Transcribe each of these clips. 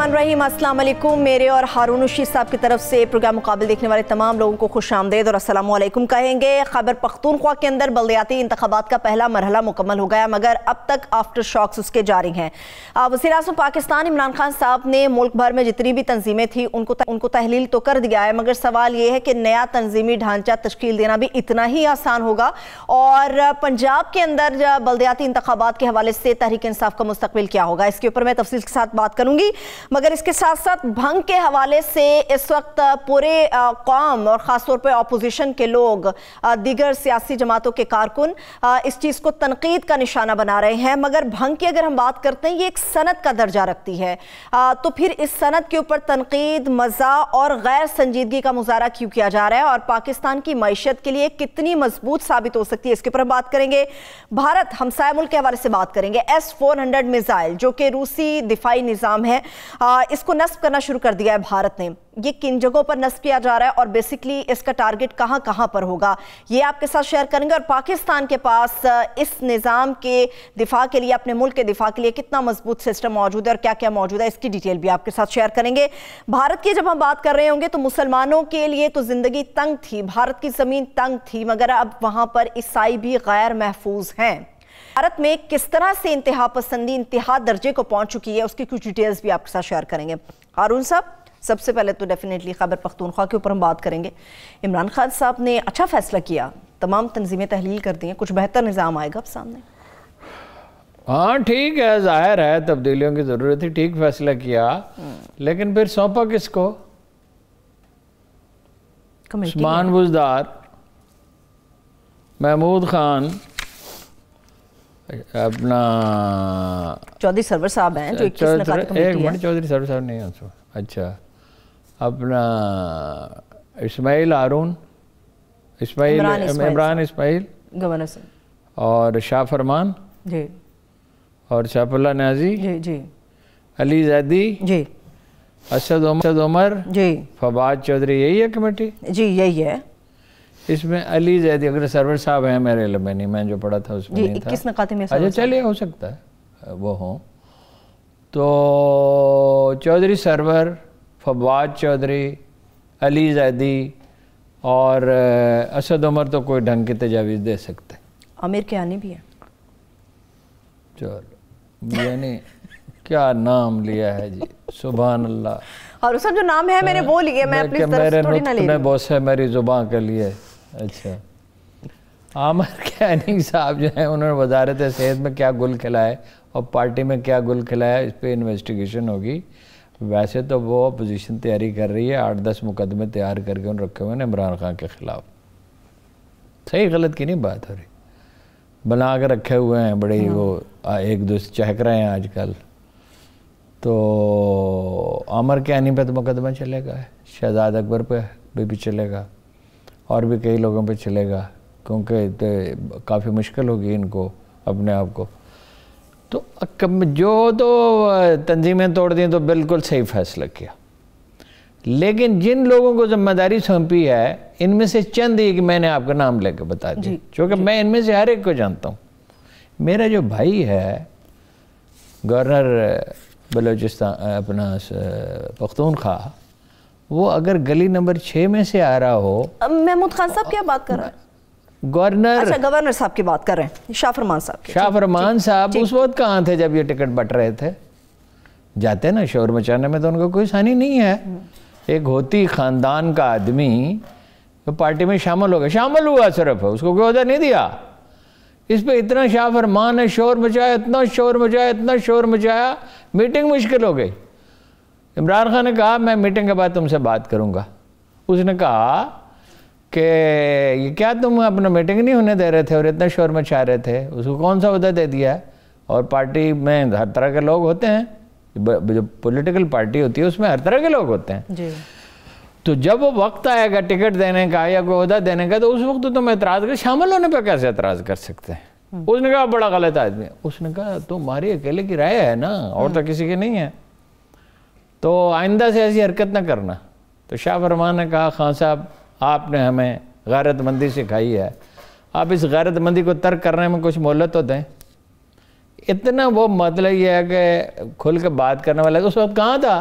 बिस्मिल्लाहिर्रहमानिर्रहीम। अस्सलाम वालेकुम। मेरे और हारून रशीद साहब की तरफ से प्रोग्राम मुकाबले देखने वाले तमाम लोगों को खुश आमदेद और अस्सलाम वालेकुम कहेंगे। खैबर पख्तूनख्वा के अंदर बल्दियाती इंतखाबात का पहला मरहला मुकम्मल हो गया, मगर अब तक आफ्टर शॉक्स उसके जारी हैं। वज़ीर-ए-आज़म पाकिस्तान इमरान खान साहब ने मुल्क भर में जितनी भी तंजीमें थी उनको तहलील तो कर दिया है, मगर सवाल ये है कि नया तंजीमी ढांचा तश्कील देना भी इतना ही आसान होगा। और पंजाब के अंदर बल्दियाती इंतखाबात के हवाले से तहरीक इंसाफ का मुस्तकबिल क्या होगा, इसके ऊपर मैं तफसील के साथ बात करूंगी। मगर इसके साथ साथ भंग के हवाले से इस वक्त पूरे कौम और ख़ासतौर पर अपोजिशन के लोग, दीगर सियासी जमातों के कारकुन इस चीज़ को तनकीद का निशाना बना रहे हैं। मगर भंग की अगर हम बात करते हैं, ये एक सनत का दर्जा रखती है, तो फिर इस सनत के ऊपर तनकीद, मज़ा और गैर संजीदगी का मुजाहरा क्यों किया जा रहा है और पाकिस्तान की मईशत के लिए कितनी मजबूत साबित हो सकती है, इसके ऊपर हम बात करेंगे। भारत हमसाया मुल्क के हवाले से बात करेंगे। S-400 मिसाइल जो कि रूसी दिफाई निज़ाम है, इसको नस्ब करना शुरू कर दिया है भारत ने। ये किन जगहों पर नस्ब किया जा रहा है और बेसिकली इसका टारगेट कहां कहां पर होगा, ये आपके साथ शेयर करेंगे। और पाकिस्तान के पास इस निज़ाम के दिफा के लिए, अपने मुल्क के दिफा के लिए कितना मजबूत सिस्टम मौजूद है और क्या क्या मौजूद है, इसकी डिटेल भी आपके साथ शेयर करेंगे। भारत की जब हम बात कर रहे होंगे तो मुसलमानों के लिए तो जिंदगी तंग थी, भारत की जमीन तंग थी, मगर अब वहां पर ईसाई भी गैर महफूज हैं। भारत में किस तरह से इंतहा पसंदी इंतहा दर्जे को पहुंच चुकी है, उसकी कुछ डिटेल्स भी आपके साथ शेयर करेंगे। हारून साहब, सबसे पहले तो डेफिनेटली खैबर पख्तूनख्वा के ऊपर हम बात करेंगे। इमरान खान साहब ने अच्छा फैसला किया, तमाम तंजीमें तहलील कर दी हैं, कुछ बेहतर निज़ाम आएगा अब सामने। हाँ ठीक है, जाहिर है तब्दीलियों की ज़रूरत थी, ठीक फैसला किया, लेकिन फिर सौंपा किसको? उस्मान बुज़दार, महमूद खान, अपना चौधरी सरवर साहब हैं जो एक मिनट, चौधरी सरवर साहब नहीं है, अच्छा, अपना इस्माइल हारून, इमरान इस्माइल गवर्नर से, और शाह फरमान जी, और शाफुल्लाह न्याजी जी जी, अली जैदी जी, असद उमर जी, फवाद चौधरी, यही है कमेटी जी, यही है। इसमें अली जैदी, अगर सरवर साहब हैं मेरे इल्म में नहीं, मैं जो पढ़ा था उसमें नहीं था। 21 नकाते में अच्छा चलिए, हो सकता है वो हो। तो चौधरी सरवर, फवाद चौधरी, अली जैदी और असद उमर तो कोई ढंग की तजावीज़ दे सकते। आमिर कियानी भी है। चलो, यानी क्या नाम लिया है जी, सुभान अल्लाह। और उसका जो नाम है मैंने वो लिया, मैं अपनी तरफ से थोड़ी ना ले रही हूं। बहुत है मेरी जुबान के लिए। अच्छा, आमिर कियानी साहब जो है, उन्होंने वजारत सेहत में क्या गुल खिलाए और पार्टी में क्या गुल खिलाया, इस पर इन्वेस्टिगेशन होगी। वैसे तो वो अपोजिशन तैयारी कर रही है, 8-10 मुकदमे तैयार करके उन रखे हुए हैं इमरान खान के ख़िलाफ़। सही गलत की नहीं बात हो रही, बना के रखे हुए हैं बड़े ही, वो एक दूसरे चहक रहे हैं आजकल। तो आमिर कियानी पे तो मुकदमा चलेगा, शहजाद अकबर पे भी चलेगा और भी कई लोगों पे चलेगा, क्योंकि काफ़ी मुश्किल होगी इनको अपने आप को। तो जो तो तंजीमें तोड़ दी तो बिल्कुल सही फैसला किया, लेकिन जिन लोगों को जिम्मेदारी सौंपी है, इनमें से चंद ही कि मैंने आपका नाम लेकर बता दी, क्योंकि मैं इनमें से हर एक को जानता हूँ। मेरा जो भाई है गवर्नर बलोचिस्तान, अपना पख्तूनख्वा, वो अगर गली नंबर 6 में से आ रहा हो। महमूद खान साहब क्या बात कर रहे हैं? गवर्नर, अच्छा गवर्नर साहब की बात कर रहे हैं, शाह फरमान साहब। शाह फरमान साहब उस वक्त कहाँ थे जब ये टिकट बट रहे थे? जाते ना शोर मचाने में, तो उनको कोई सानी नहीं है। एक होती ख़ानदान का आदमी तो पार्टी में शामिल हो गया, शामिल हुआ सिर्फ, उसको कोई ओहदा नहीं दिया। इस पे इतना शाह फरमान ने शोर मचाया, इतना शोर मचाया, इतना शोर मचाया, मीटिंग मुश्किल हो गई। इमरान खान ने कहा मैं मीटिंग के बाद तुमसे बात करूँगा। उसने कहा कि ये क्या तुम अपना मीटिंग नहीं होने दे रहे थे और इतना शोर मचा रहे थे? उसको कौन सा ओहदा दे दिया है? और पार्टी में हर तरह के लोग होते हैं, जो पॉलिटिकल पार्टी होती है उसमें हर तरह के लोग होते हैं जी। तो जब वो वक्त आएगा टिकट देने का या कोई ओहदा देने का, तो उस वक्त तो तुम एतराज़ कर, शामिल होने पर कैसे एतराज़ कर सकते हैं? उसने कहा बड़ा गलत आदमी है। उसने कहा तुम्हारी अकेले की राय है ना, और तो किसी की नहीं है, तो आइंदा से ऐसी हरकत ना करना। तो शाह फरमान ने कहा खान साहब आपने हमें गैरतमंदी सिखाई है, आप इस गैरतमंदी को तर्क करने में कुछ मोहलत तो दें। इतना वो मतलब ये है कि खुल के बात करने वाला उस वक्त कहाँ था।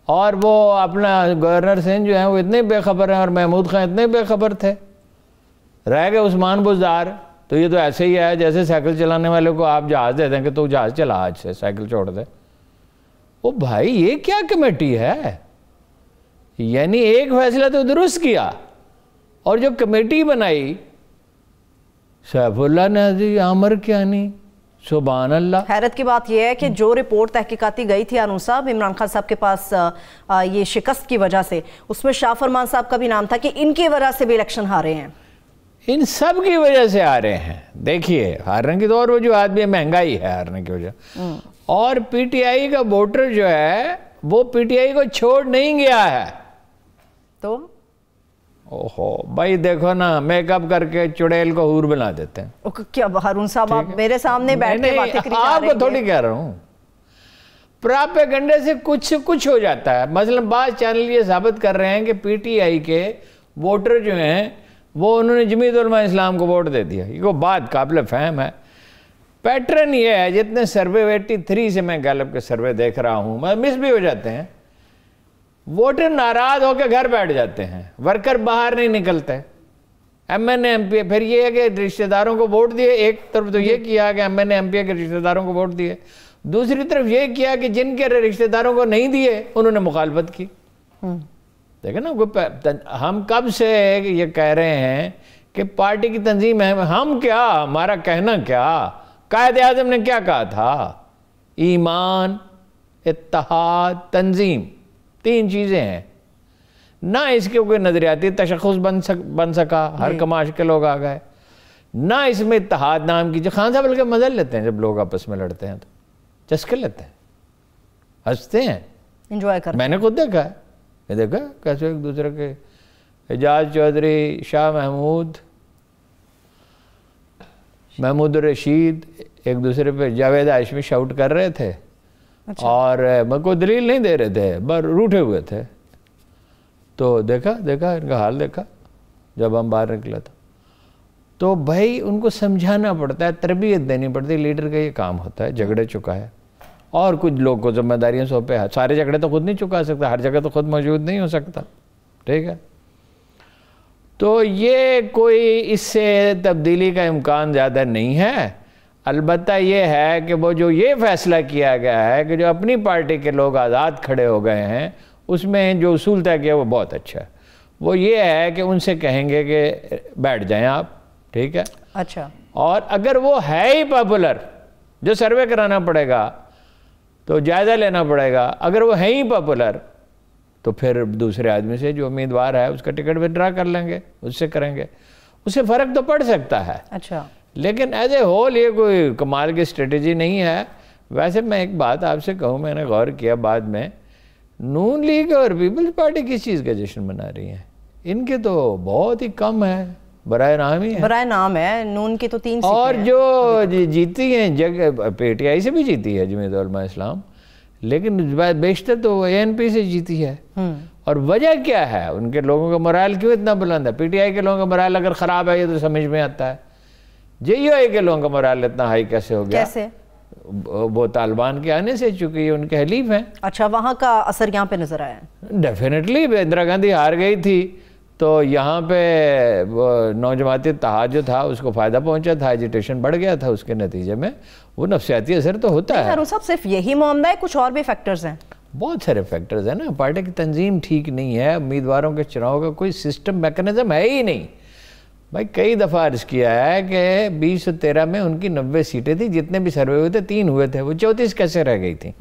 और वो अपना गवर्नर सिंह जो है वो इतने बेखबर हैं और महमूद खान इतने बेखबर थे, रह गए उस्मान बुज़दार। तो ये तो ऐसे ही है जैसे साइकिल चलाने वाले को आप जहाज़ दे दें कि तू जहाज़ चला, आज से साइकिल छोड़ दे। ओ भाई ये क्या कमेटी है? यानी एक फैसला तो दुरुस्त किया और जो कमेटी बनाई सैफुल्लाह नाज़ी आमर कियानी, सुभान अल्लाह। हैरत की बात यह है कि जो रिपोर्ट तहकीकाती गई थी आनून साहब इमरान खान साहब के पास ये शिकस्त की वजह से, उसमें शाह फरमान साहब का भी नाम था कि इनकी वजह से भी इलेक्शन हारे हैं। इन सब की वजह से हारे हैं। देखिए हारने की तो और वजूहत भी, महंगाई है हारने की वजह, और पीटीआई का वोटर जो है वो पीटीआई को छोड़ नहीं गया है। तो ओहो भाई देखो ना, मेकअप करके चुड़ैल को हूर बना देते हैं। क्या हारून साहब आप मेरे सामने बैठ के बातें करी जा रहे हैं? आपको थोड़ी कह रहा हूँ, प्रोपेगेंडे से कुछ हो जाता है। मसलन बात चैनल ये साबित कर रहे हैं कि पीटीआई के वोटर जो हैं वो उन्होंने जमीयत उलमा इस्लाम को वोट दे दिया। ये को बात काबिल फहम है। पैटर्न ये है, जितने सर्वे 83 से मैं गैलप के सर्वे देख रहा हूँ, मतलब मिस भी हो जाते हैं, वोटर नाराज होकर घर बैठ जाते हैं, वर्कर बाहर नहीं निकलते। एमएनए एमपीए, फिर ये है कि रिश्तेदारों को वोट दिए। एक तरफ तो ये किया कि एमएनए एमपीए के रिश्तेदारों को वोट दिए, दूसरी तरफ ये किया कि जिनके रिश्तेदारों को नहीं दिए उन्होंने मुखालफत की। देखे ना, हम कब से ये कह रहे हैं कि पार्टी की तंजीम है। हम क्या, हमारा कहना क्या, कायदे आज़म ने क्या कहा था? ईमान, इत्तेहाद, तंजीम, 3 चीज़ें हैं ना। इसके कोई नजरियाती तशख़्ख़ुस बन सका, हर कमाश के लोग आ गए ना। इसमें इत्तेहाद नाम की, जो खान साहब बल्कि मजा लेते हैं जब लोग आपस में लड़ते हैं तो चस्के लेते हैं, हंसते हैं, एंजॉय करते हैं। मैंने खुद देखा है, ये देखा कैसे एक दूसरे के, एजाज चौधरी, शाह महमूद रशीद एक दूसरे पे जावेद हाशमी शाउट कर रहे थे। अच्छा। और मैं कोई दलील नहीं दे रहे थे, बस रूठे हुए थे। तो देखा इनका हाल देखा जब हम बाहर निकला था। तो भाई उनको समझाना पड़ता है, तरबियत देनी पड़ती है। लीडर का ये काम होता है। झगड़े चुका है और कुछ लोग को जिम्मेदारियाँ सौंपे है। सारे झगड़े तो खुद नहीं चुका सकता, हर जगह तो खुद मौजूद नहीं हो सकता, ठीक है। तो ये कोई इससे तब्दीली का इम्कान ज़्यादा नहीं है। अलबत्ता ये है कि वो जो ये फ़ैसला किया गया है कि जो अपनी पार्टी के लोग आज़ाद खड़े हो गए हैं, उसमें जो उसूल तय किया वो बहुत अच्छा है। वो ये है कि उनसे कहेंगे कि बैठ जाएं आप, ठीक है। अच्छा। और अगर वो है ही पॉपुलर, जो सर्वे कराना पड़ेगा तो जायज़ा लेना पड़ेगा, अगर वो है ही पॉपुलर तो फिर दूसरे आदमी से जो उम्मीदवार है उसका टिकट विड्रा कर लेंगे, उससे करेंगे, उससे फ़र्क तो पड़ सकता है। अच्छा। लेकिन एज ए होल ये कोई कमाल की स्ट्रेटजी नहीं है। वैसे मैं एक बात आपसे कहूँ, मैंने गौर किया बाद में, नून लीग और पीपल्स पार्टी किस चीज़ का जश्न मना रही हैं? इनके तो बहुत ही कम है, बराए नाम ही है, बराए नाम है। नून की तो 3 और जो जीती हैं जगह पीटीआई से भी जीती है जमीयत उलमा इस्लाम, लेकिन बेशतर तो एएनपी से जीती है। और वजह क्या है? उनके लोगों का मोराल क्यों इतना बुलंद है? पीटीआई के लोगों का मोराल अगर ख़राब है ये तो समझ में आता है, जेयूआई के लोगों का मोराल इतना हाई कैसे हो गया? कैसे? वो तालिबान के आने से, चूंकि ये उनके हलीफ हैं। अच्छा, वहाँ का असर यहाँ पे नजर आया? डेफिनेटली। इंदिरा गांधी हार गई थी तो यहाँ पे वो नौजवाती इत्तेहाद जो था उसको फ़ायदा पहुँचा था, एजिटेशन बढ़ गया था, उसके नतीजे में वो नफसियाती असर तो होता है। सब सिर्फ यही मामला है, कुछ और भी फैक्टर्स हैं? बहुत सारे फैक्टर्स हैं ना। पार्टी की तंजीम ठीक नहीं है, उम्मीदवारों के चुनाव का कोई सिस्टम मैकेनिज्म है ही नहीं। भाई कई दफ़ा अर्ज किया है कि 2013 में उनकी 90 सीटें थी, जितने भी सर्वे हुए थे 3 हुए थे, वो 34 कैसे रह गई थी?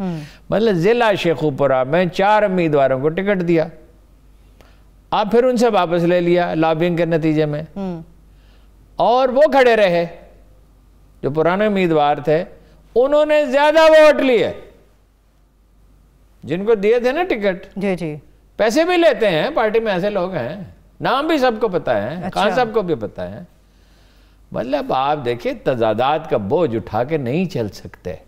मतलब ज़िला शेखुपुरा में 4 उम्मीदवारों को टिकट दिया, आप फिर उनसे वापस ले लिया लॉबिंग के नतीजे में, और वो खड़े रहे जो पुराने उम्मीदवार थे, उन्होंने ज्यादा वोट लिए जिनको दिए थे ना टिकट। जी। पैसे भी लेते हैं पार्टी में, ऐसे लोग हैं, नाम भी सबको पता है। अच्छा। खान साहब को भी पता है। मतलब आप देखिए, तजादात का बोझ उठा के नहीं चल सकते।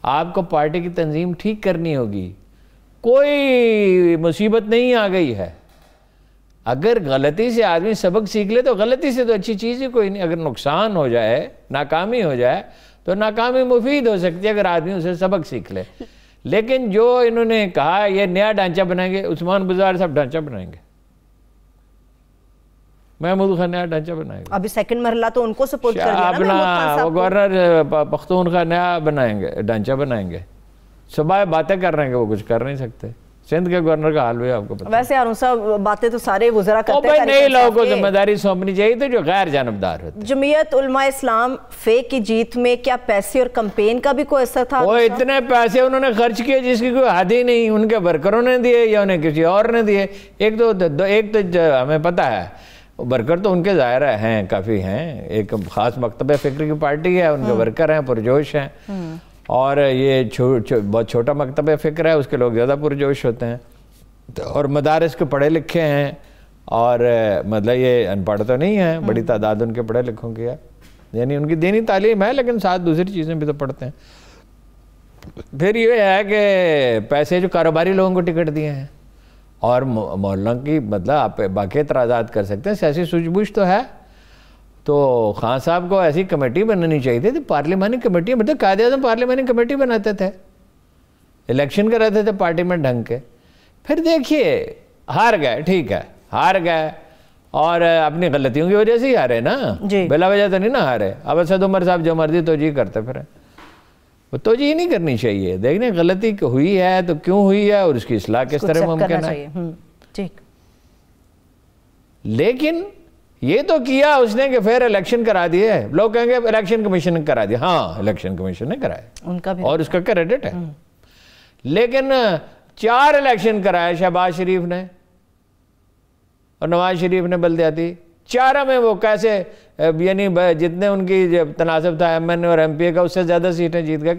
आपको पार्टी की तंजीम ठीक करनी होगी। कोई मुसीबत नहीं आ गई है। अगर गलती से आदमी सबक सीख ले तो गलती से तो अच्छी चीज़ ही कोई नहीं। अगर नुकसान हो जाए, नाकामी हो जाए, तो नाकामी मुफीद हो सकती है अगर आदमी उसे सबक सीख ले। लेकिन जो इन्होंने कहा ये नया ढांचा बनाएंगे, उस्मान बुज़दार साहब ढांचा बनाएंगे, महमूद खान नया ढांचा बनाएंगे। अभी सेकंड मरहला तो उनको सपोर्ट कर दिया अपना गवर्नर पख्तूनख्वा नया बनाएंगे, ढांचा बनाएंगे। सुबह बातें कर रहे हैं कि वो कुछ कर नहीं सकते। सिंध के गवर्नर का हाल भी आपको पता। वैसे हारून साहब बातें तो सारे वज़रा करते हैं, नए लोगों को जिम्मेदारी सौंपनी चाहिए तो जो गैर जानबदार होते। जमीयत उलमा इस्लाम फे की जीत में क्या पैसे और कैंपेन का भी कोई असर था? वो इतने पैसे उन्होंने खर्च किए जिसकी कोई हद ही नहीं, उनके वर्करों ने दिए या उन्हें किसी और ने दिए। एक तो हमें पता है वर्कर तो उनके ज़ाहिर हैं, काफ़ी हैं, एक ख़ास मकतब फ़िक्र की पार्टी है, उनके वर्कर हैं, पुरजोश हैं। और ये बहुत छोटा मकतब फ़िक्र है, उसके लोग ज़्यादा पुरजोश होते हैं। तो और मदारिस के पढ़े लिखे हैं, और मतलब ये अनपढ़ तो नहीं है, बड़ी तादाद उनके पढ़े लिखों की है, यानी उनकी दीनी तालीम है लेकिन साथ दूसरी चीज़ें भी तो पढ़ते हैं। फिर ये है कि पैसे जो कारोबारी लोगों को टिकट दिए हैं, और मौलाना की मतलब आप बाकी एतराज़ात कर सकते हैं, सियासी सूझबूझ तो है। तो खान साहब को ऐसी कमेटी बनानी चाहिए थी, तो पार्लिमानी कमेटी, मतलब कायदे-ए-आज़म पार्लिमानी कमेटी बनाते थे, इलेक्शन कराते थे पार्टी में ढंग के। फिर देखिए हार गए, ठीक है हार गए, और अपनी गलतियों की वजह से ही हारे ना, बिला वजह तो नहीं ना हारे। अब असद उमर साहब जो मर्जी तोजी करते फिर, वो तोजी नहीं करनी चाहिए, देखने गलती हुई है तो क्यों हुई है और उसकी इस्लाह किस तरह मुमकिन है। ठीक। लेकिन ये तो किया उसने कि फिर इलेक्शन करा दिए। लोग कहेंगे इलेक्शन कमीशन ने करा दिया, हाँ इलेक्शन कमीशन ने कराया उनका भी, और उसका क्रेडिट है। लेकिन 4 इलेक्शन कराए शहबाज शरीफ ने और नवाज शरीफ ने बल्दियाती, 4 में वो कैसे, यानी जितने उनकी तनासब था MNA और MPA का, उससे ज़्यादा सीटें जीत गए।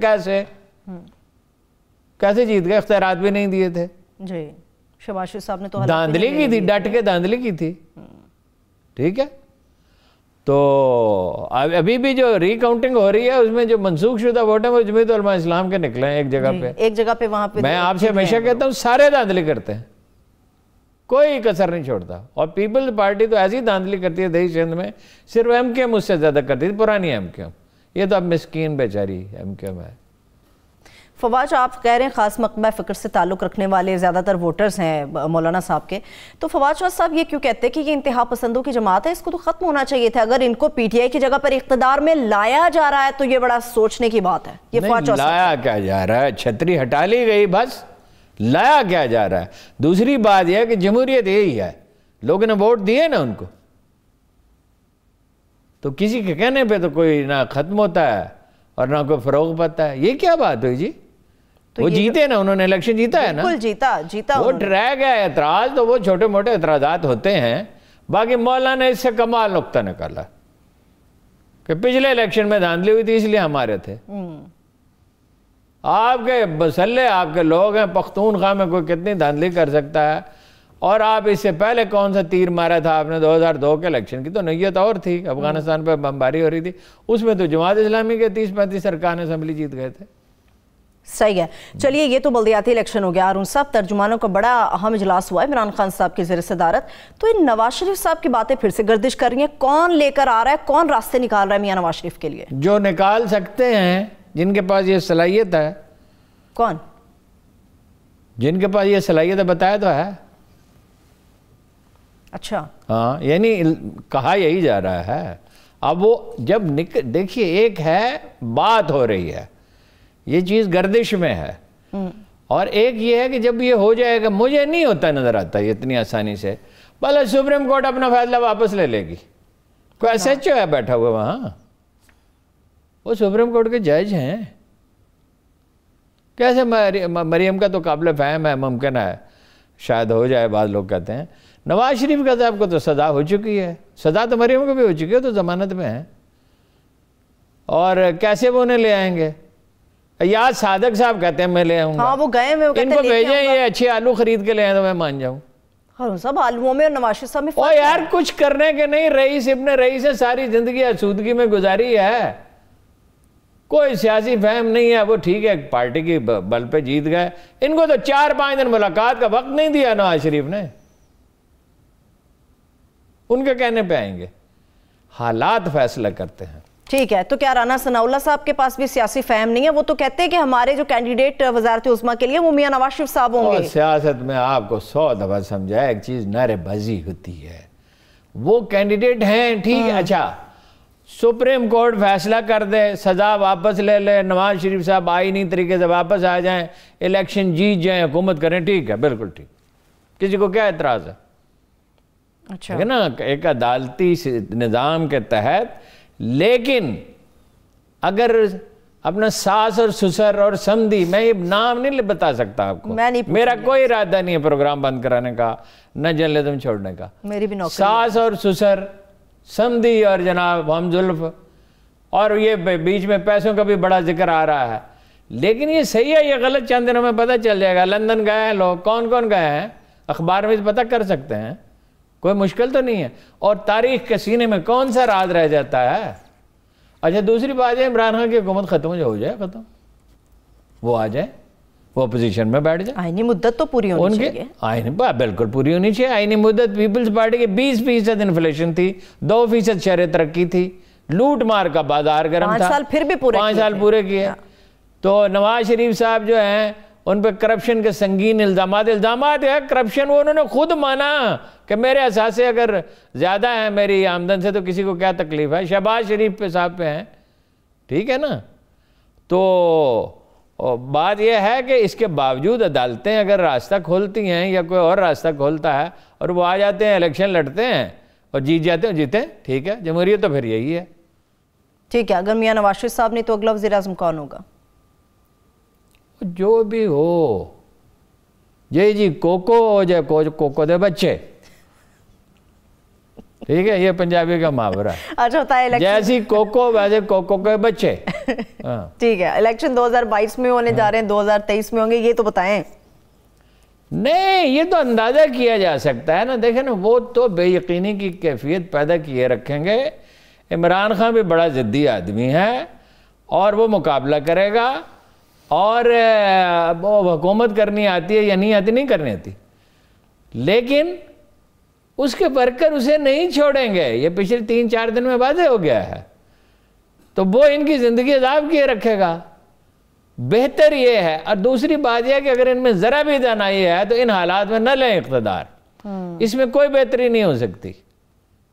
कैसे जीत गए? इख्तियारात भी नहीं दिए थे जी। शहबाज शरीफ साहब ने तो धांधली की थी, डट के धांधली की थी, ठीक है। तो अभी भी जो रिकाउंटिंग हो रही है उसमें जो मनसूख शुदा वोट है वो जमीयत उलमा इस्लाम के निकले हैं एक जगह पे वहां पे। मैं आपसे हमेशा कहता हूँ सारे धांधली करते हैं, कोई कसर नहीं छोड़ता। और पीपल्स पार्टी तो ऐसी धांधली करती है दही सिंध में, सिर्फ MKM उससे ज़्यादा करती थी, पुरानी MKM। ये तो अब मिस्कीन बेचारी MKM है। फवाज, आप कह रहे हैं खास मकबा फ़िक्र से ताल्लुक़ रखने वाले ज़्यादातर वोटर्स हैं मौलाना साहब के, तो फवाज साहब ये क्यों कहते हैं कि ये इंतहा पसंदों की जमात है, इसको तो ख़त्म होना चाहिए था। अगर इनको PTI की जगह पर इक़्तिदार में लाया जा रहा है तो ये बड़ा सोचने की बात है। ये लाया क्या जा रहा है? छतरी हटा ली गई, बस लाया क्या जा रहा है? दूसरी बात यह है कि जमहूरियत यही है, लोगों ने वोट दिए ना उनको, तो किसी के कहने पे तो कोई ना ख़त्म होता है और ना कोई फ़रोग़ पाता है। ये क्या बात हुई जी? तो वो जीते ना, उन्होंने इलेक्शन जीता है ना, बिल्कुल जीता वो रह गया एतराज़, तो वो छोटे मोटे एतराज़ात होते हैं। बाकी मौलाना ने इससे कमाल नुक्ता निकाला कि पिछले इलेक्शन में धांधली हुई थी इसलिए हमारे थे। आपके मसले, आपके लोग हैं, पख्तूनख्वा में कोई कितनी धांधली कर सकता है? और आप इससे पहले कौन सा तीर मारा था आपने? 2002 के इलेक्शन की तो नीयत और थी, अफगानिस्तान पर बमबारी हो रही थी, उसमें तो जमात इस्लामी के 30-35 अरकान असेंबली जीत गए थे। सही है। चलिए, ये तो बल्दियाती इलेक्शन हो गया। और उन सब तर्जुमानों का बड़ा अहम इजलास हुआ है इमरान खान साहब की ज़ेर सदारत। तो इन नवाज शरीफ साहब की बातें फिर से गर्दिश कर रही हैं, कौन लेकर आ रहा है, कौन रास्ते निकाल रहा है मियां नवाज शरीफ के लिए? जो निकाल सकते हैं, जिनके पास ये सलाहियत है। कौन? जिनके पास ये सलाहियत है, बताया तो है। अच्छा, हाँ, यानी कहा यही जा रहा है। अब वो जब देखिए, एक है बात हो रही है, ये चीज़ गर्दिश में है, और एक ये है कि जब ये हो जाएगा, मुझे नहीं होता नज़र आता ये इतनी आसानी से, भले सुप्रीम कोर्ट अपना फैसला वापस ले लेगी। कोई SHO है बैठा हुआ वहाँ, वो सुप्रीम कोर्ट के जज हैं। कैसे मरियम का तो काबिल फ़हम है, मुमकिन है शायद हो जाए, बाद लोग कहते हैं। नवाज शरीफ का साहब को तो सज़ा हो चुकी है, सज़ा तो मरियम को भी हो चुकी है, तो ज़मानत में है। और कैसे वो उन्हें ले आएंगे? यार सादक साहब कहते हैं मैं ले आऊंगा। हाँ, वो गए में, वो इनको भेजें, ये अच्छे आलू खरीद के ले आए तो मैं मान जाऊं। हाँ, सब आलूओं में और नवाज शरीफ साहब में और यार कुछ करने के नहीं, रईस इब्ने रईस है, सारी जिंदगी आसूदगी में गुजारी है, कोई सियासी फहम नहीं है। वो ठीक है, पार्टी की बल पे जीत गए, इनको तो 4-5 दिन मुलाकात का वक्त नहीं दिया नवाज शरीफ ने, उनके कहने पे आएंगे। हालात फैसला करते हैं। ठीक है, तो क्या राना सनाउल्लाह साहब के पास भी सियासी फहम नहीं है? वो तो कहते हैं कि हमारे जो कैंडिडेट वजारत उस्मा के लिए वो मियां नवाज शरीफ साहब होंगे। सियासत में आपको 100 दफा समझाया, एक चीज नारेबाजी होती है, वो कैंडिडेट हैं ठीक है, अच्छा सुप्रीम कोर्ट फैसला कर दे, सजा वापस ले ले, नवाज शरीफ साहब आईनी तरीके से वापस आ जाएं, इलेक्शन जीत जाएं, हुकूमत करें, ठीक है, बिल्कुल ठीक, किसी को क्या एतराज है? अच्छा है ना, एक अदालती निज़ाम के तहत। लेकिन अगर अपना सास और ससुर और समधी, मैं ये नाम नहीं बता सकता आपको, मेरा कोई इरादा नहीं है प्रोग्राम बंद कराने का, न जर्नलिज्म छोड़ने का। मेरी भी नौकरी, सास और ससुर, समधी और जनाब हमजुल्फ, और ये बीच में पैसों का भी बड़ा जिक्र आ रहा है। लेकिन ये सही है ये गलत, चंद दिनों में पता चल जाएगा। लंदन गए हैं लोग, कौन कौन गए हैं, अखबार में पता कर सकते हैं, कोई मुश्किल तो नहीं है। और तारीख के सीने में कौन सा राज रह जाता है? अच्छा दूसरी बात है, इमरान खान की हुकूमत खत्म हो जाए, खत्म, वो आ जाए, वो अपोजिशन में बैठ जाए। आईनी मुद्दत तो पूरी होनी चाहिए। आईनी बिल्कुल पूरी होनी चाहिए। आईनी मुद्दत, पीपल्स पार्टी की 20% इन्फ्लेशन थी, 2% शहर तरक्की थी, लूट मार का बाजार गर्म था, 5 साल फिर भी पूरे 5 साल पूरे किए। तो नवाज शरीफ साहब जो हैं उन पर करप्शन के संगीन इल्जाम है, करप्शन वो उन्होंने खुद माना कि मेरे असासे अगर ज़्यादा है मेरी आमदन से तो किसी को क्या तकलीफ है, शहबाज शरीफ पे साहब पे हैं, ठीक है ना। तो बात यह है कि इसके बावजूद अदालतें अगर रास्ता खोलती हैं या कोई और रास्ता खोलता है और वो आ जाते हैं, इलेक्शन लड़ते हैं और जीत जाते हैं, जीते, ठीक है, जमहूरियत तो फिर यही है। ठीक है, अगर मियां नवाज शरीफ साहब ने तो अगला वज़ीर-ए-आज़म कौन होगा? जो भी हो, जी कोको हो जाए, कोको दे बच्चे, ठीक है, ये पंजाबी का मुहावरा है। अच्छा बताए, जैसी कोको वैसे कोको के बच्चे। ठीक है, इलेक्शन 2022 में होने जा रहे हैं, 2023 में होंगे, ये तो बताएं। नहीं, ये तो अंदाजा किया जा सकता है ना। देखें ना, वो तो बेयकीनी की कैफियत पैदा किए रखेंगे। इमरान खान भी बड़ा ज़िद्दी आदमी है और वो मुकाबला करेगा, और वो हुकूमत करनी आती है या नहीं आती, नहीं करनी आती, लेकिन उसके वर्कर उसे नहीं छोड़ेंगे। ये पिछले 3-4 दिन में वाज़ेह हो गया है। तो वो इनकी ज़िंदगी अज़ाब किए रखेगा। बेहतर ये है। और दूसरी बात यह है कि अगर इनमें ज़रा भी दानाई है तो इन हालात में न लें इक़्तिदार। इसमें कोई बेहतरी नहीं हो सकती।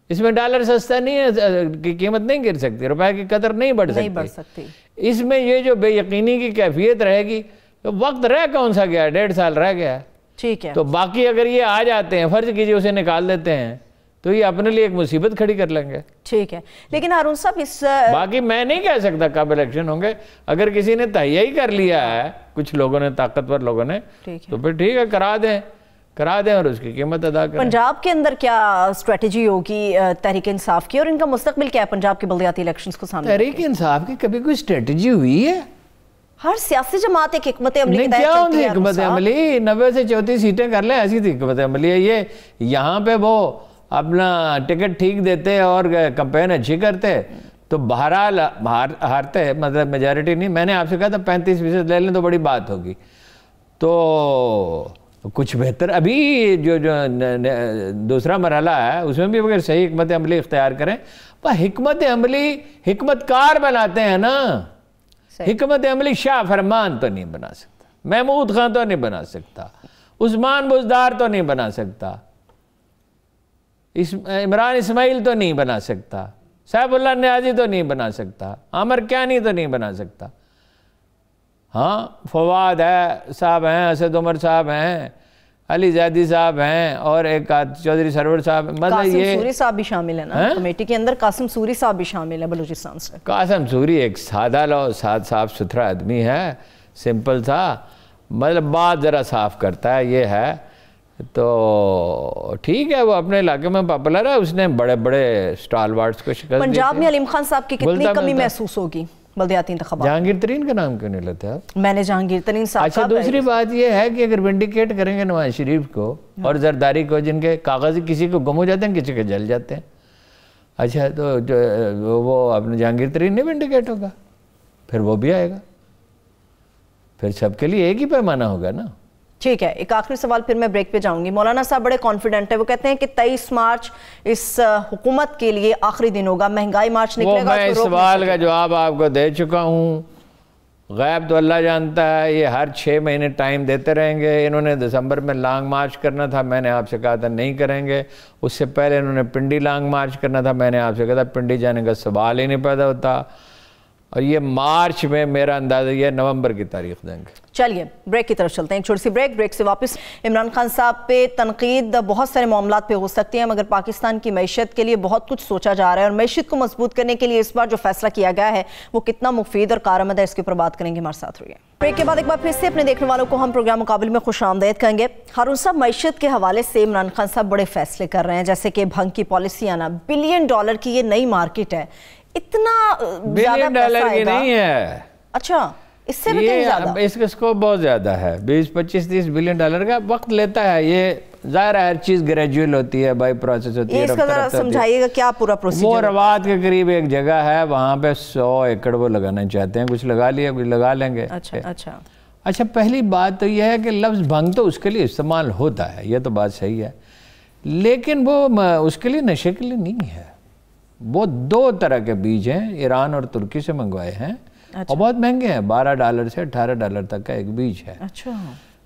इसमें डॉलर सस्ता नहीं है, की कीमत नहीं गिर सकती, रुपए की कदर नहीं बढ़ सकती। इसमें ये जो बेयकीनी की कैफियत रहेगी, तो वक्त रह कौन सा गया, 1.5 साल रह गया, ठीक है। तो बाकी अगर ये आ जाते हैं, फर्ज कीजिए उसे निकाल देते हैं, तो ये अपने लिए एक मुसीबत खड़ी कर लेंगे। ठीक है, लेकिन हारून साहब इस बाकी मैं नहीं कह सकता कब इलेक्शन होंगे। अगर किसी ने तैयारी ही कर लिया है, कुछ लोगों ने, ताकतवर लोगों ने, तो फिर ठीक है, करा दें और उसकी कीमत अदा करें। पंजाब के अंदर क्या स्ट्रेटजी होगी तहरीक इंसाफ की, और इनका मुस्तकबिल क्या है पंजाब के बल्दियाती इलेक्शंस को सामने? तहरीक इंसाफ की कभी कोई स्ट्रेटजी हुई है? हर सियासी जमात एक हिकमत अमली क्या होती हिकमत अमली? 90 से 34 सीटें कर ले, ऐसी हिकमत अमली है ये। यहाँ पे वो अपना टिकट ठीक देते और कंपेन अच्छी करते तो बहरहाल हारते, मतलब मेजॉरिटी नहीं। मैंने आपसे कहा था 35% ले लें तो बड़ी बात होगी। तो कुछ बेहतर अभी जो दूसरा मरहला है उसमें भी अगर सही हिकमत अमली इख्तियार करें, पर हिकमत अमली हिकमतकार बनाते हैं ना। हिकमत अमली शाह फरमान तो नहीं बना सकता, महमूद खान तो नहीं बना सकता, उस्मान बुज़दार तो नहीं बना सकता, इमरान इस्माइल तो नहीं बना सकता, सैफुल्लाह नियाज़ी तो नहीं बना सकता, आमिर क्यानी तो नहीं बना सकता। हाँ, फवाद है साहब हैं, असद उमर साहब हैं, अली ज़ैदी साहब हैं, और एक चौधरी सरवर साहब, मतलब ये सूरी साहब भी शामिल है ना कमेटी के अंदर। कासिम सूरी साहब भी शामिल है बलूचिस्तान से। कासिम सूरी एक साफ सुथरा आदमी है, सिंपल सा, मतलब बात ज़रा साफ करता है, ये है। तो ठीक है, वो अपने इलाके में पॉपुलर है, उसने बड़े बड़े स्टालवार्ड्स को शिकस्त दी। पंजाब में अलीम खान साहब की कितनी कमी महसूस होगी बल्दियाती इंतखाबात? जहांगीर तरीन का नाम क्यों नहीं लेते आप? मैंने जहांगीर तरीन साहब। अच्छा, दूसरी बात यह है कि अगर विंडिकेट करेंगे नवाज शरीफ को और जरदारी को, जिनके कागज किसी को गुम हो जाते हैं, किसी के जल जाते हैं, अच्छा तो जो वो अपने जहांगीर तरीन नहीं विंडिकेट होगा, फिर वो भी आएगा, फिर सबके लिए एक ही पैमाना होगा ना। ठीक है, एक आखिरी सवाल फिर मैं ब्रेक पे जाऊंगी। मौलाना साहब बड़े कॉन्फिडेंट है, वो कहते हैं कि 23 मार्च इस हुकूमत के लिए आखिरी दिन होगा, महंगाई मार्च निकलेगा। मैं इस सवाल का जवाब आपको दे चुका हूँ। गैब तो अल्लाह जानता है, ये हर 6 महीने टाइम देते रहेंगे। इन्होंने दिसंबर में लॉन्ग मार्च करना था, मैंने आपसे कहा था नहीं करेंगे। उससे पहले इन्होंने पिंडी लॉन्ग मार्च करना था, मैंने आपसे कहा था पिंडी जाने का सवाल ही नहीं पैदा होता। और ये मार्च में मेरा अंदाजा ये नवंबर की तारीख देंगे। चलिए ब्रेक की तरफ चलते हैं, एक छोटी सी ब्रेक से वापस। इमरान खान साहब पे तनकीद बहुत सारे मामलात पे हो सकती है, मगर पाकिस्तान की मैशत के लिए बहुत कुछ सोचा जा रहा है और मैशत को मजबूत करने के लिए इस बार जो फैसला किया गया है वो कितना मुफीद और कारआमद है, इसके ऊपर बात करेंगे। हमारे साथ रहिए। ब्रेक के बाद एक बार फिर से अपने देखने वालों को हम प्रोग्राम मुकाबिल में खुश आमदेद कहेंगे। हारून साहब, मैशत के हवाले से इमरान खान साहब बड़े फैसले कर रहे हैं, जैसे कि भंग की पॉलिसी आना, $1 बिलियन की ये नई मार्केट है, इतना $1 बिलियन की नहीं है। अच्छा, इससे भी कहीं ज्यादा? इसका स्कोप बहुत ज्यादा है, 20, 25, $30 बिलियन का वक्त लेता है। ये जाहिर है हर चीज ग्रेजुअल होती है, बाई प्रोसेस होती है। इसका जरा समझाइएगा क्या पूरा प्रोसीजर? वो रवात के करीब एक जगह है, वहाँ पे 100 एकड़ वो लगाना चाहते हैं, कुछ लगा लिया, कुछ लगा लेंगे। अच्छा, पहली बात तो यह है कि लफ्ज़ भंग तो उसके लिए इस्तेमाल होता है, ये तो बात सही है, लेकिन वो उसके लिए नशे के लिए नहीं है। वो 2 तरह के बीज हैं, ईरान और तुर्की से मंगवाए हैं। और बहुत महंगे हैं, $12 से $18 तक का एक बीज है। अच्छा।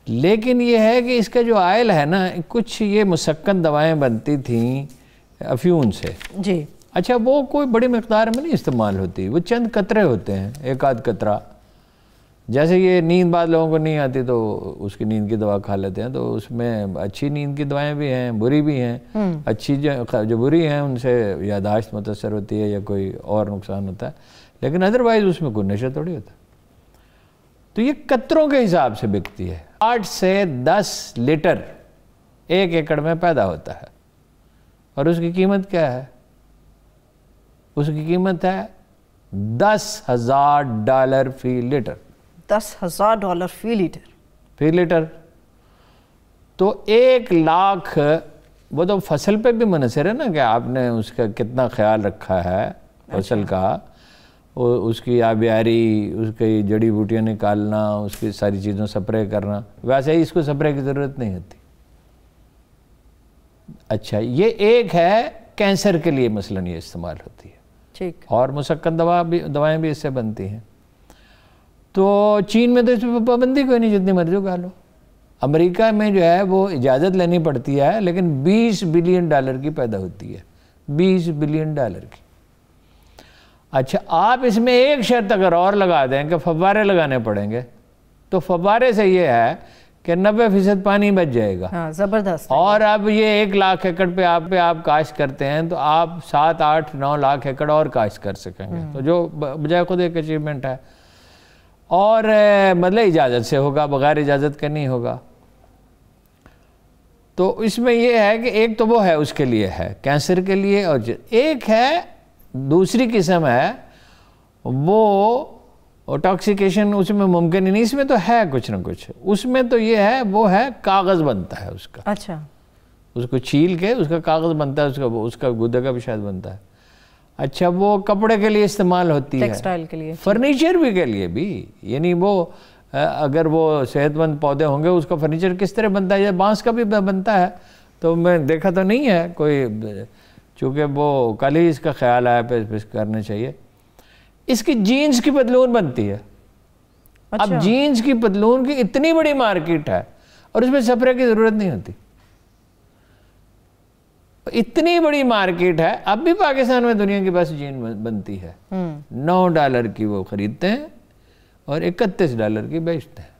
लेकिन ये है कि इसका जो आयल है ना, कुछ ये मुसक्कन दवाएं बनती थीं अफ्यून से जी। अच्छा, वो कोई बड़ी मकदार में नहीं इस्तेमाल होती, वो चंद कतरे होते हैं, एक आध कतरा। जैसे ये नींद बाद लोगों को नहीं आती तो उसकी नींद की दवा खा लेते हैं, तो उसमें अच्छी नींद की दवाएं भी हैं, बुरी भी हैं। अच्छी जो बुरी हैं उनसे यादाश्त मुतासर होती है या कोई और नुकसान होता है, लेकिन अदरवाइज उसमें कोई नशा थोड़ी होता। तो ये कतरों के हिसाब से बिकती है। 8 से 10 लीटर 1 एकड़ में पैदा होता है। और उसकी कीमत क्या है? उसकी कीमत है $10,000 फी लीटर। $10,000 फी लीटर। तो 1 लाख, वो तो फसल पे भी मुनहसर है ना कि आपने उसका कितना ख्याल रखा है फसल का, उसकी आबियारी, उसकी जड़ी बूटियाँ निकालना, उसकी सारी चीज़ों स्प्रे करना। वैसे ही इसको स्प्रे की ज़रूरत नहीं होती। अच्छा, ये एक है कैंसर के लिए मसलन ये इस्तेमाल होती है, ठीक। और मुसक्कन दवाएं भी इससे बनती हैं। तो चीन में तो इस पर पाबंदी कोई नहीं, जितनी मर्जी उगा लो। अमेरिका में जो है वो इजाज़त लेनी पड़ती है, लेकिन $20 बिलियन की पैदा होती है, $20 बिलियन की। अच्छा, आप इसमें एक शर्त अगर और लगा दें कि फव्वारे लगाने पड़ेंगे, तो फव्वारे से ये है कि 90% पानी बच जाएगा। हाँ, ज़बरदस्त। और अब ये 1 लाख एकड़ पे आप काश्त करते हैं, तो आप 7, 8, 9 लाख एकड़ और काश्त कर सकेंगे, तो जो बजाय खुद एक अचीवमेंट है। और मतलब इजाज़त से होगा, बगैर इजाज़त के नहीं होगा। तो इसमें यह है कि एक तो वो है, उसके लिए है कैंसर के लिए, और एक है दूसरी किस्म है वो टॉक्सिकेशन, उसमें मुमकिन ही नहीं। इसमें तो है कुछ ना कुछ, उसमें तो ये है, वो है कागज़ बनता है उसका। अच्छा, उसको छील के उसका कागज़ बनता है, उसका गुदा का भी शायद बनता है। अच्छा, वो कपड़े के लिए इस्तेमाल होती है, टेक्सटाइल के लिए, फर्नीचर भी के लिए भी। यानी वो अगर वो सेहतमंद पौधे होंगे, उसका फर्नीचर किस तरह बनता है, या बांस का भी बनता है, तो मैं देखा तो नहीं है कोई, चूँकि वो कल ही इसका ख्याल आया पे करना चाहिए। इसकी जीन्स की पतलून बनती है। अच्छा। अब जीन्स की पतलून की इतनी बड़ी मार्केट है और उसमें स्प्रे की ज़रूरत नहीं होती, इतनी बड़ी मार्केट है। अब भी पाकिस्तान में दुनिया की बस जीन बनती है, $9 की वो खरीदते हैं और $31 की बेचते हैं।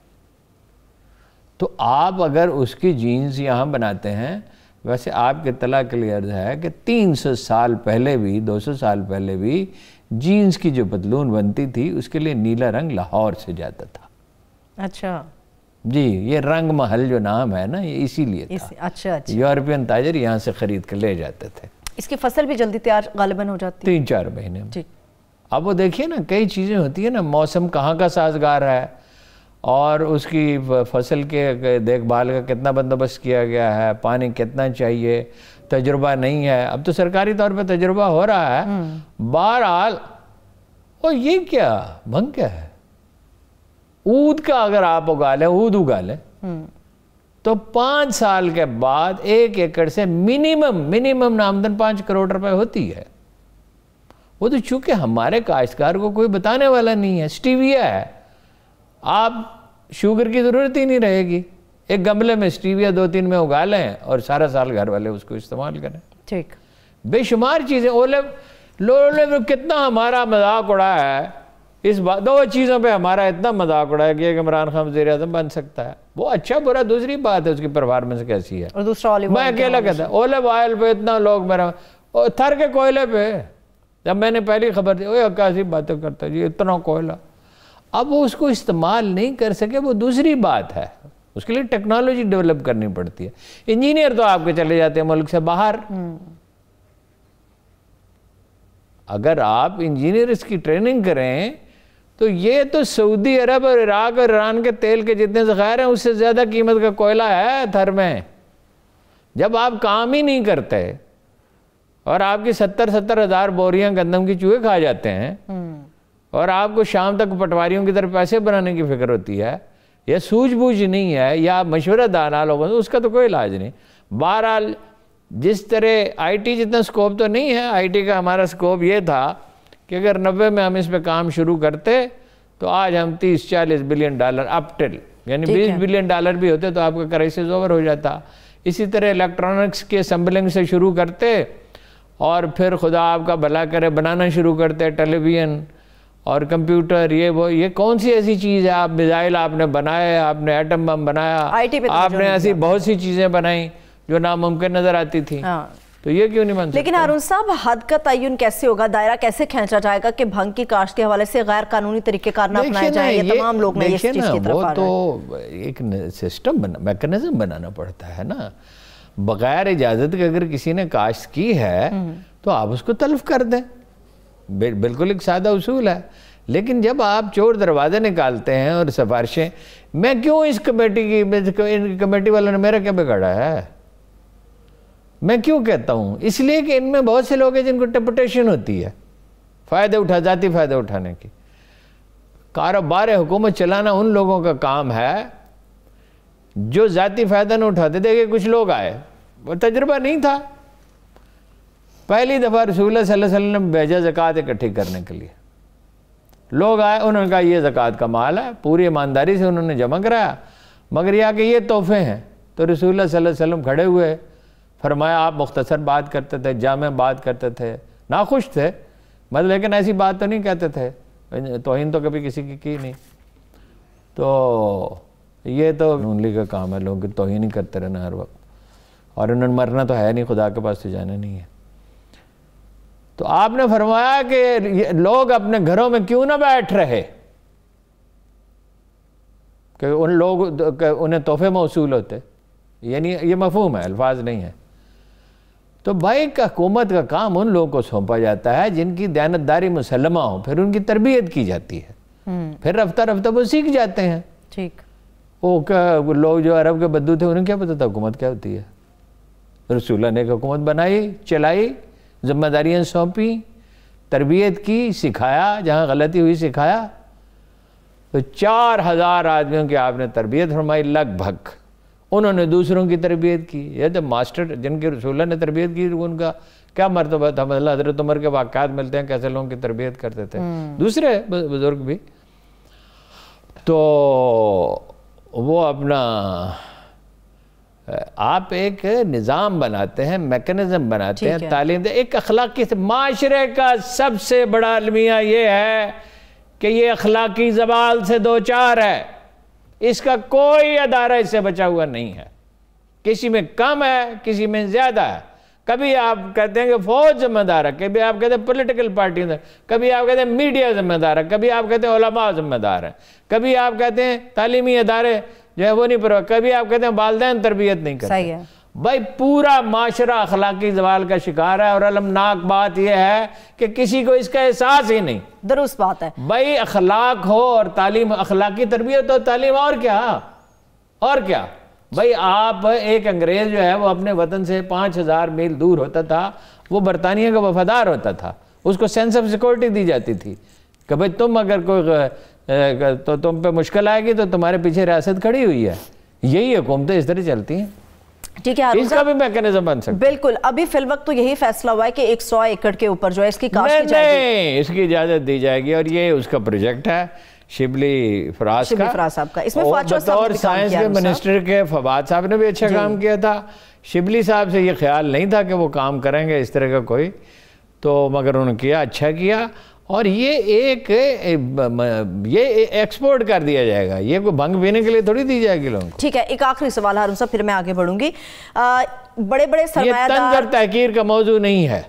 तो आप अगर उसकी जीन्स यहाँ बनाते हैं, वैसे आपके तला क्लियर है कि 300 साल पहले भी, 200 साल पहले भी जीन्स की जो पतलून बनती थी, उसके लिए नीला रंग लाहौर से जाता था। अच्छा जी, ये रंग महल जो नाम है ना, ये इसीलिए था। अच्छा। यूरोपियन ताजर यहाँ से खरीद कर ले जाते थे। इसकी फसल भी जल्दी तैयार गालिबन हो जाती है, 3-4 महीने में। अब वो देखिए ना, कई चीज़ें होती है ना, मौसम कहाँ का साजगार है और उसकी फसल के देखभाल का कितना बंदोबस्त किया गया है, पानी कितना चाहिए, तजुर्बा नहीं है। अब तो सरकारी तौर पे तजुर्बा हो रहा है। बहरहाल, और ये क्या भंग क्या है, ऊद का अगर आप उगा लें, ऊद उगा लें, तो 5 साल के बाद 1 एकड़ से मिनिमम आमदन 5 करोड़ रुपए होती है। वो तो चूंकि हमारे काश्तकार को कोई बताने वाला नहीं है, स्टीविया है, आप शुगर की ज़रूरत ही नहीं रहेगी। एक गमले में स्टीविया 2-3 में उगा लें और सारा साल घर वाले उसको इस्तेमाल करें। ठीक, बेशुमार चीज़ें। लोले में कितना हमारा मजाक उड़ाया है इस बात, 2 चीज़ों पे हमारा इतना मजाक उड़ाया कि इमरान खान वज़ीर आज़म बन सकता है। वो अच्छा बुरा दूसरी बात है, उसकी परफॉर्मेंस कैसी है। और दूसरा ऑलिव, मैं अकेला कहता ऑलिव ऑयल पे इतना लोग मेरा, और थर के कोयले पे जब मैंने पहली खबर दी, ओए कैसी बातें करता जी, इतना कोयला। अब वो उसको इस्तेमाल नहीं कर सके, वो दूसरी बात है, उसके लिए टेक्नोलॉजी डेवलप करनी पड़ती है। इंजीनियर तो आपके चले जाते हैं मुल्क से बाहर। अगर आप इंजीनियर्स की ट्रेनिंग करें तो ये तो सऊदी अरब और इराक और ईरान के तेल के जितने ज़खायर हैं उससे ज़्यादा कीमत का कोयला है थर में। जब आप काम ही नहीं करते और आपकी 70 हज़ार बोरियां गंदम की चूहे खा जाते हैं और आपको शाम तक पटवारियों की तरफ पैसे बनाने की फिक्र होती है, या सूझबूझ नहीं है, या मशवरा दाना लोगों से, उसका तो कोई इलाज नहीं। बहरहाल जिस तरह आईटी जितना स्कोप तो नहीं है, आईटी का हमारा स्कोप ये था कि अगर 90 में हम इस पे काम शुरू करते तो आज हम 30-40 बिलियन डॉलर अप टिल, यानी 20 बिलियन डॉलर भी होते तो आपका क्राइसिस ओवर हो जाता। इसी तरह इलेक्ट्रॉनिक्स के असम्बलिंग से शुरू करते और फिर खुदा आपका भला करे बनाना शुरू करते टेलीविज़न और कंप्यूटर, ये वो, ये कौन सी ऐसी चीज़ है। आप मिसाइल आपने बनाए, आपने एटम बम बनाया, आपने ऐसी बहुत सी चीज़ें बनाई जो नामुमकिन नजर आती थी। तो ये क्यों नहीं बन सकता? लेकिन हारून साहब, हद का तयन कैसे होगा, दायरा कैसे खींचा जाएगा कि भंग की काश्त के हवाले से गैर कानूनी तरीकेकार न अपनाए जाएं? ये तमाम लोग इस चीज की तरफ आ रहे हैं। तो एक सिस्टम मैकेनिज्म बनाना पड़ता है ना। बगैर इजाजत के अगर किसी ने काश्त की है तो आप उसको तल्फ कर दें, बिल्कुल एक सादा उसूल है। लेकिन जब आप चोर दरवाजे निकालते हैं और सिफारिशें, मैं क्यों इस कमेटी की, इन कमेटी वालों ने मेरा क्या बिगाड़ा है, मैं क्यों कहता हूं? इसलिए कि इनमें बहुत से लोग हैं जिनको टेपुटेशन होती है जाती फ़ायदे उठाने की। कारोबार हुकूमत चलाना उन लोगों का काम है जो ज़ाती फ़ायदा न उठाते। देखिए कुछ लोग आए, वो तजुर्बा नहीं था, पहली दफ़ा रसूल सल्लल्लाहु अलैहि वसल्लम ने भेजा ज़कात इकट्ठी करने के लिए। लोग आए, उन्होंने कहा ये ज़कात का माल है, पूरी ईमानदारी से उन्होंने जमा कराया, मगर यह कि ये तोहफे हैं। तो रसूल सल्लल्लाहु अलैहि वसल्लम खड़े हुए, फरमाया आप मुख्तसर बात करते थे, जामे बात करते थे, नाखुश थे, मतलब लेकिन ऐसी बात तो नहीं कहते थे, तौहीन तो कभी किसी की नहीं। तो ये तो नून लीग का काम है, लोग तौहीन ही करते रहना हर वक्त, और उन्होंने मरना तो है नहीं, खुदा के पास तो जाना नहीं है। तो आपने फरमाया कि लोग अपने घरों में क्यों ना बैठ रहे कि उन लोग उन्हें तोहफे मौसूल होते, यानी ये मफहूम है, अल्फाज नहीं है। तो भाई का हुकूमत का काम उन लोगों को सौंपा जाता है जिनकी दयानतदारी मुसल्लमा हो, फिर उनकी तरबियत की जाती है, फिर रफ्ता रफ्ता वो सीख जाते हैं। ठीक, वो क्या लोग जो अरब के बद्दू थे उन्हें क्या पता था हुकूमत क्या होती है। रसूलुल्लाह ने हुकूमत बनाई, चलाई, जिम्मेदारियाँ सौंपी, तरबियत की, सिखाया, जहाँ गलती हुई सिखाया। तो 4000 आदमियों की आपने तरबियत फरमाई लगभग, उन्होंने दूसरों की तरबियत की। ये तो मास्टर जिनके रसूलुल्लाह ने तरबियत की, उनका क्या मर्तबा था। मतलब हज़रत उमर के वाक़यात मिलते हैं कैसे लोगों की तरबियत करते थे, दूसरे बुजुर्ग भी। तो वो अपना आप एक निज़ाम बनाते हैं, मैकेनिज्म बनाते हैं, तालीम दे, एक अखलाकी माशरे का सबसे बड़ा अलमिया ये है कि ये अखलाकी ज़वाल से दो चार है। इसका कोई अदारा इससे बचा हुआ नहीं है, किसी में कम है, किसी में ज़्यादा है। कभी आप कहते हैं कि फौज जिम्मेदार है, कभी आप कहते हैं पॉलिटिकल पार्टी, कभी आप कहते हैं मीडिया जिम्मेदार है, कभी आप कहते हैं उलमा जिम्मेदार है, कभी आप कहते हैं तालीमी अदारे जो है वो नहीं परवाह, कभी आप कहते हैं वालिदैन तरबियत नहीं करते। सही है भाई, पूरा माशरा अखलाकी ज़वाल का शिकार है। और अलमनाक बात यह है कि किसी को इसका एहसास ही नहीं। दुरुस्त बात है भाई, अखलाक हो और तालीम, अखलाकी तरबियत हो, तालीम, और क्या भाई। आप एक अंग्रेज जो है वो अपने वतन से 5000 मील दूर होता था, वो बरतानिया का वफादार होता था, उसको सेंस ऑफ सिक्योरिटी दी जाती थी कि भाई तुम अगर कोई तो तुम पे मुश्किल आएगी तो तुम्हारे पीछे रियासत खड़ी हुई है, यही हुकूमतें इस तरह चलती हैं। ठीक है, इसका भी मैकेनिज्म बन सकता है। बिल्कुल, अभी फिलवक्त तो यही फैसला हुआ है कि 100 एकड़ के ऊपर जो है इसकी काश्त की जाएगी। नहीं, इसकी इजाजत दी जाएगी और ये उसका प्रोजेक्ट है शिबली फराज साहब का। इसमें बतौर साइंस के मिनिस्टर के फवाद साहब ने भी अच्छा काम किया था। शिबली साहब से ये ख्याल नहीं था कि वो काम करेंगे इस तरह का कोई, तो मगर उन्होंने किया, अच्छा किया। और ये एक्सपोर्ट कर दिया जाएगा, ये कोई भंग पीने के लिए थोड़ी दी जाएगी लोगों को। ठीक है, एक आखिरी सवाल हारून साहब, फिर मैं आगे बढ़ूंगी। बड़े बड़े सरमायादार, तहकीर का मौजू नहीं है।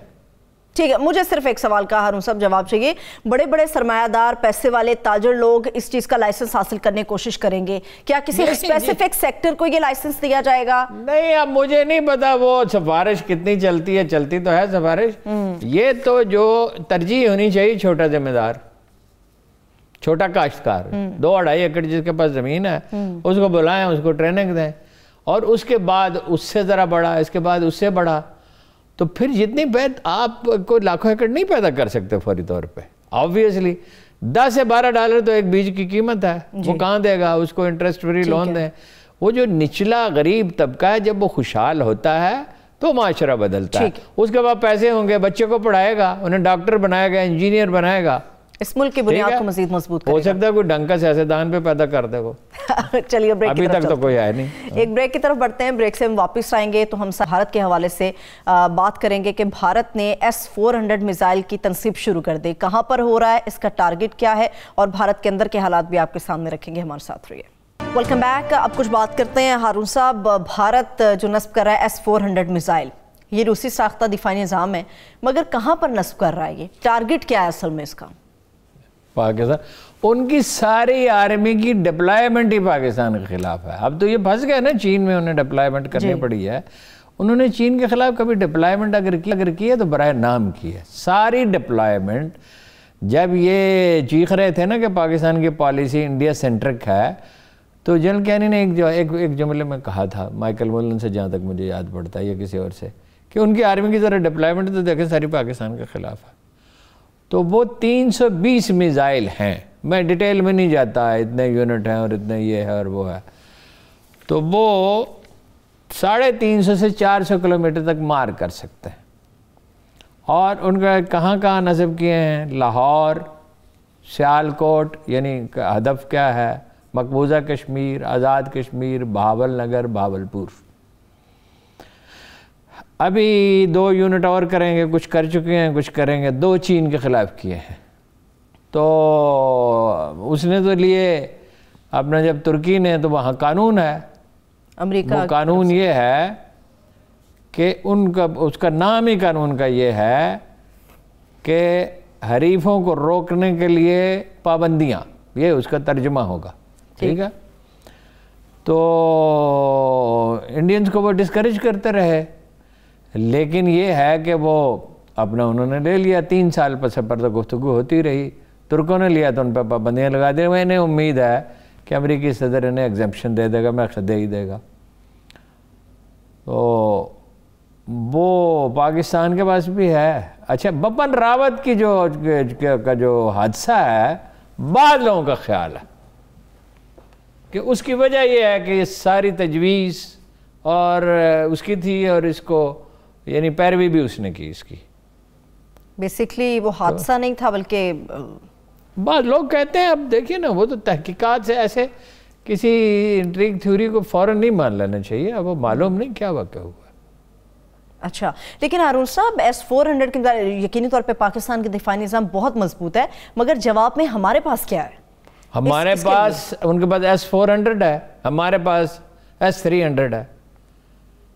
ठीक है, मुझे सिर्फ एक सवाल का हारून साहब जवाब चाहिए। बड़े बड़े सरमायादार, पैसे वाले ताजर लोग इस चीज का लाइसेंस हासिल करने की कोशिश करेंगे, क्या किसी स्पेसिफिक सेक्टर को ये लाइसेंस दिया जाएगा? नहीं, अब मुझे नहीं पता वो सिफारिश कितनी चलती है, चलती तो है सिफारिश। ये तो जो तरजीह होनी चाहिए, छोटा जिम्मेदार, छोटा काश्तकार, 2-2.5 एकड़ जिसके पास जमीन है, उसको बुलाएं, उसको ट्रेनिंग दें, और उसके बाद उससे जरा बड़ा, इसके बाद उससे बड़ा, तो फिर जितनी पैद आप कोई लाखों एकड़ नहीं पैदा कर सकते फौरी तौर पे। ऑब्वियसली 10 से 12 डॉलर तो एक बीज की कीमत है, वो कहाँ देगा? उसको इंटरेस्ट फ्री लोन दें। वो जो निचला गरीब तबका है, जब वो खुशहाल होता है तो माशरा बदलता है। उसके बाद पैसे होंगे, बच्चे को पढ़ाएगा, उन्हें डॉक्टर बनाएगा, इंजीनियर बनाएगा, इस मुल्क की बुनियाद को मजीद मजबूत करेगा। हो सकता है कोई ढंग का सियासतदान पे पैदा कर दे वो। चलिए ब्रेक अभी तक तो कोई आया नहीं। एक ब्रेक की तरफ बढ़ते हैं, ब्रेक से हम वापस आएंगे तो हम भारत के हवाले से बात करेंगे कि भारत ने S-400 मिसाइल की तनसीब शुरू कर दी, कहां पर हो रहा है, इसका टारगेट क्या है, और भारत के अंदर के हालात भी आपके सामने रखेंगे। हमारे साथ रहिए। Welcome back. अब कुछ बात करते हैं हारून साहब, भारत जो नस्ब कर रहा है S-400 मिसाइल, ये रूसी साख्ता दिफाई निज़ाम है, मगर कहां पर नस्ब कर रहा है, ये टारगेट क्या है असल में इसका? पाकिस्तान, उनकी सारी आर्मी की डिप्लॉयमेंट ही पाकिस्तान के खिलाफ है। अब तो ये फंस गए ना, चीन में उन्हें डिप्लॉयमेंट करनी पड़ी है। उन्होंने चीन के खिलाफ कभी डिप्लॉयमेंट अगर की है तो बराए नाम की है। सारी डिप्लॉयमेंट, जब ये चीख रहे थे ना कि पाकिस्तान की पॉलिसी इंडिया सेंट्रिक है, तो जनरल कैनी ने एक जुमले में कहा था, माइकल मोलन से जहाँ तक मुझे याद पड़ता है या किसी और से, कि उनकी आर्मी की तरह डिप्लॉयमेंट तो देखें सारी पाकिस्तान के खिलाफ है। तो वो 320 मिसाइल हैं, मैं डिटेल में नहीं जाता, इतने यूनिट हैं और इतने ये है और वो है। तो वो 350 से 400 किलोमीटर तक मार कर सकते हैं। और उनका कहाँ कहाँ नस्ब किए हैं? लाहौर, सियालकोट, यानी हदफ क्या है, मकबूजा कश्मीर, आज़ाद कश्मीर, बहावल नगर, भावलपुर। अभी 2 यूनिट और करेंगे, कुछ कर चुके हैं, कुछ करेंगे। 2 चीन के ख़िलाफ़ किए हैं। तो उसने तो लिए अपना, जब तुर्की ने, तो वहाँ कानून है अमेरिका, वो कानून ये है कि उनका, उसका नाम ही कानून का ये है कि हरीफों को रोकने के लिए पाबंदियाँ, ये उसका तर्जुमा होगा। ठीक है, तो इंडियंस को वो डिस्करेज करते रहे, लेकिन ये है कि वो अपना उन्होंने ले लिया। 3 साल पर तो गुफ्तगू होती रही, तुर्कों ने लिया तो उन पर पाबंदियाँ लगा दी। मैंने उम्मीद है कि अमेरिकी सदर इन्हें एग्जेम्पशन दे देगा, मैं दे ही देगा। तो वो पाकिस्तान के पास भी है। अच्छा, बपन रावत की जो हादसा है, बाद लोगों का ख्याल है कि उसकी वजह यह है कि ये सारी तजवीज़ और उसकी थी, और इसको यानी पैरवी भी उसने की इसकी। बेसिकली वो हादसा नहीं था, बल्कि बाद लोग कहते हैं। अब देखिए ना, वो तो तहकीकात से ऐसे किसी इंट्रिग थ्योरी को फ़ौरन नहीं मान लेना चाहिए, अब वो मालूम नहीं क्या वाक़या हुआ। अच्छा, लेकिन हारून साहब, S-400 के यकीनी तौर पे पाकिस्तान के दिफाई निज़ाम बहुत मजबूत है, मगर जवाब में हमारे पास क्या है? हमारे पास, उनके पास S-400 है, हमारे पास S-300 है,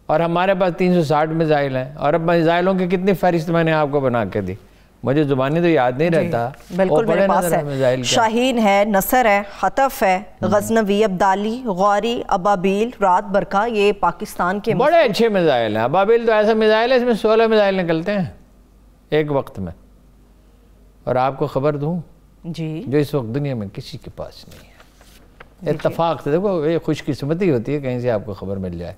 और हमारे पास 360 मिसाइल हैं। और अब मिसाइलों की कितनी फहरिस्त मैंने आपको बना के दी, मुझे जुबानी तो याद नहीं रहता। बिल्कुल मेरे पास है, शाहीन है, नसर है, हतफ है, गजनवी, अब्दाली, गौरी, अबाबील, रात बरका, ये पाकिस्तान के बड़े अच्छे मिसाइल हैं। अबाबील तो ऐसा मिसाइल है, इसमें 16 मिसाइल निकलते हैं एक वक्त में। और आपको खबर दूं जी, जो इस वक्त दुनिया में किसी के पास नहीं है। इत्तफाक से देखो, ये खुशकिस्मती होती है कहीं से आपको खबर मिल जाए।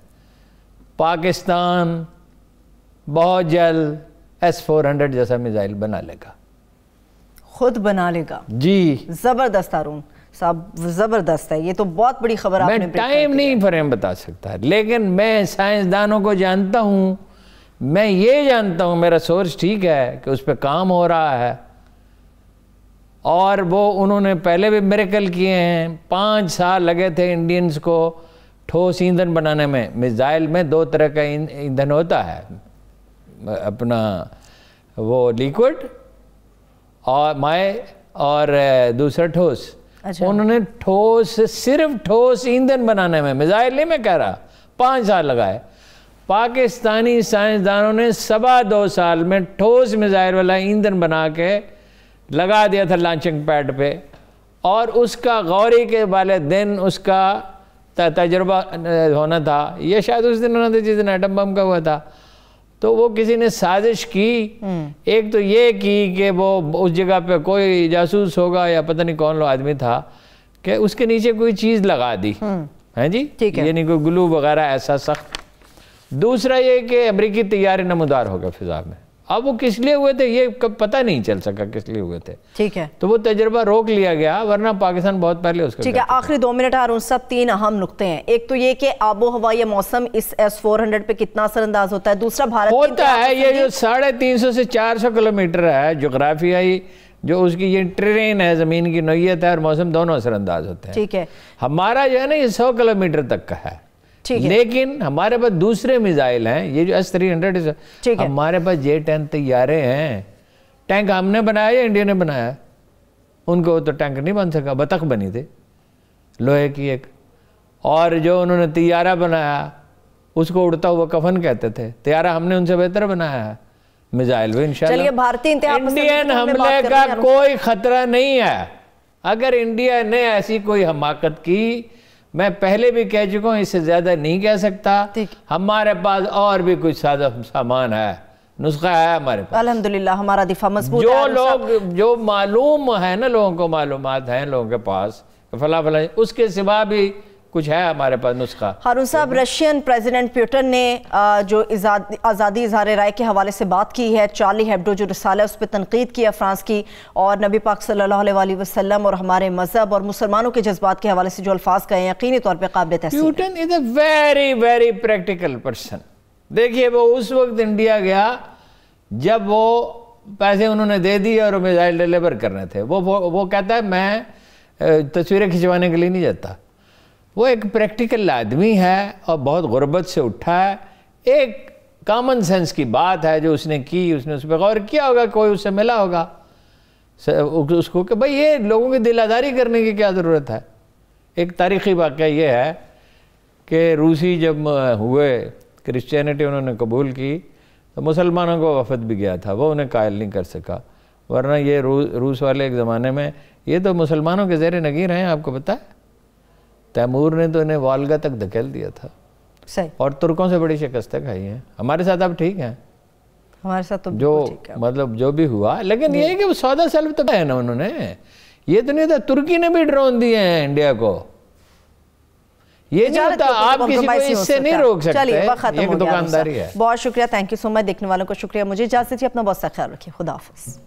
पाकिस्तान बहुत जल्द S-400 जैसा मिसाइल बना लेगा, खुद बना लेगा। जी, जबरदस्त हारून, साहब जबरदस्त है, ये तो बहुत बड़ी खबर आपने। मैं टाइम नहीं फ्रेम बता सकता, लेकिन मैं साइंसदानों को जानता हूँ, मैं ये जानता हूँ मेरा सोर्स ठीक है कि उस पर काम हो रहा है, और वो उन्होंने पहले भी मिरेकल किए हैं। 5 साल लगे थे इंडियंस को ठोस ईंधन बनाने में। मिसाइल में 2 तरह का ईंधन होता है, अपना वो लिक्विड और माय और दूसरा ठोस। अच्छा। उन्होंने ठोस, सिर्फ ठोस ईंधन बनाने में, मिसाइल नहीं मैं कह रहा, 5 साल लगाए। पाकिस्तानी साइंसदानों ने 2.25 साल में ठोस मिसाइल वाला ईंधन बना के लगा दिया था लॉन्चिंग पैड पे, और उसका गौरी के वाले दिन उसका तजुर्बा होना था। ये शायद उस दिन होना था जिस दिन एटम बम का हुआ था। तो वो किसी ने साजिश की, एक तो ये की कि वो उस जगह पे कोई जासूस होगा या पता नहीं कौन लो आदमी था, कि उसके नीचे कोई चीज़ लगा दी है जी, ये नहीं कोई ग्लू वगैरह ऐसा सख्त। दूसरा ये कि अमेरिकी तैयारे नमूदार हो गए फिजा में। अब वो किस लिए हुए थे ये पता नहीं चल सका किस लिए हुए थे, ठीक है। तो वो तजर्बा रोक लिया गया, वरना पाकिस्तान बहुत पहले उसका। ठीक है, आखिरी 2 मिनट हारून साहब, 3 अहम नुक्ते हैं। एक तो ये कि आबो हवा या मौसम इस S-400 पे कितना असरअंदाज होता है। दूसरा भारत होता है ये जो 350 से 400 किलोमीटर है जोग्राफियाई, जो उसकी ये ट्रेन है, जमीन की नौयत है और मौसम, दोनों असरअंदाज होते हैं। ठीक है, हमारा जो है ना ये 100 किलोमीटर तक का है, लेकिन हमारे पास दूसरे मिसाइल हैं, ये जो S-300, हमारे पास J-10 तैयारे हैं। टैंक हमने बनाया या इंडिया ने बनाया? उनको तो टैंक नहीं बन सका, बतख बनी थी लोहे की एक। और जो उन्होंने तैयारा बनाया उसको उड़ता हुआ कफन कहते थे। तैयारा हमने उनसे बेहतर बनाया है, मिसाइल भी इंशाल्लाह। भारतीय इंडियन हमले का कोई खतरा नहीं है। अगर इंडिया ने ऐसी कोई हमाकत की, मैं पहले भी कह चुका हूँ, इससे ज्यादा नहीं कह सकता। हमारे पास और भी कुछ सामान है, नुस्खा है हमारे पास, अल्हम्दुलिल्लाह। हमारा दिफा मजबूत है। जो लोग, जो मालूम है ना, लोगों को मालूमात है लोगों के पास फला फला, उसके सिवा भी कुछ है हमारे पास नुस्खा। हारून साहब, रशियन प्रेसिडेंट पुतिन ने जो आज़ादी इज़हार राय के हवाले से बात की है, चार्ली हेब्डो जो रिसाला है उस पर तनकीद किया फ्रांस की, और नबी पाक सल्लल्लाहु अलैहि वसल्लम और हमारे मजहब और मुसलमानों के जज्बात के हवाले से जो अल्फाज कहे यकीनी तौर पर काबिल तहसीन। Putin is a very very practical person. देखिए, वो उस वक्त इंडिया गया जब वो पैसे उन्होंने दे दिए और मिसाइल डिलीवर करने थे। वो कहता है मैं तस्वीरें खिंचवाने के लिए नहीं जाता। वो एक प्रैक्टिकल आदमी है और बहुत गुर्बत से उठा है। एक कॉमन सेंस की बात है जो उसने की, उसने उस पर गौर किया होगा, कोई उससे मिला होगा उसको कि भाई ये लोगों की दिलादारी करने की क्या ज़रूरत है। एक तारीख़ी वाक़या ये है कि रूसी जब हुए, क्रिश्चियनिटी उन्होंने कबूल की, तो मुसलमानों को वफद भी गया था, वो उन्हें कायल नहीं कर सका। वरना ये रूस वाले एक ज़माने में ये तो मुसलमानों के ज़ेर नगीर हैं, आपको पता है। तैमूर ने तो इन्हें वालगा तक धकेल दिया था सही, और तुर्कों से बड़ी शिकस्तें खाई हैं। हमारे साथ अब ठीक हैं, हमारे साथ तो जो मतलब जो भी हुआ, लेकिन ये है कि वो 14 साल तक है ना उन्होंने, ये तो नहीं था। तुर्की ने भी ड्रोन दिए हैं इंडिया को, ये नहीं होता। आप किसी को इससे नहीं रोक सकते, ये दुकानदारी है। बहुत शुक्रिया, थैंक यू सो मच। देखने वालों को शुक्रिया। मुझे इजाजत दीजिए, अपना बहुत सा ख्याल रखिए। खुदा हाफिज़।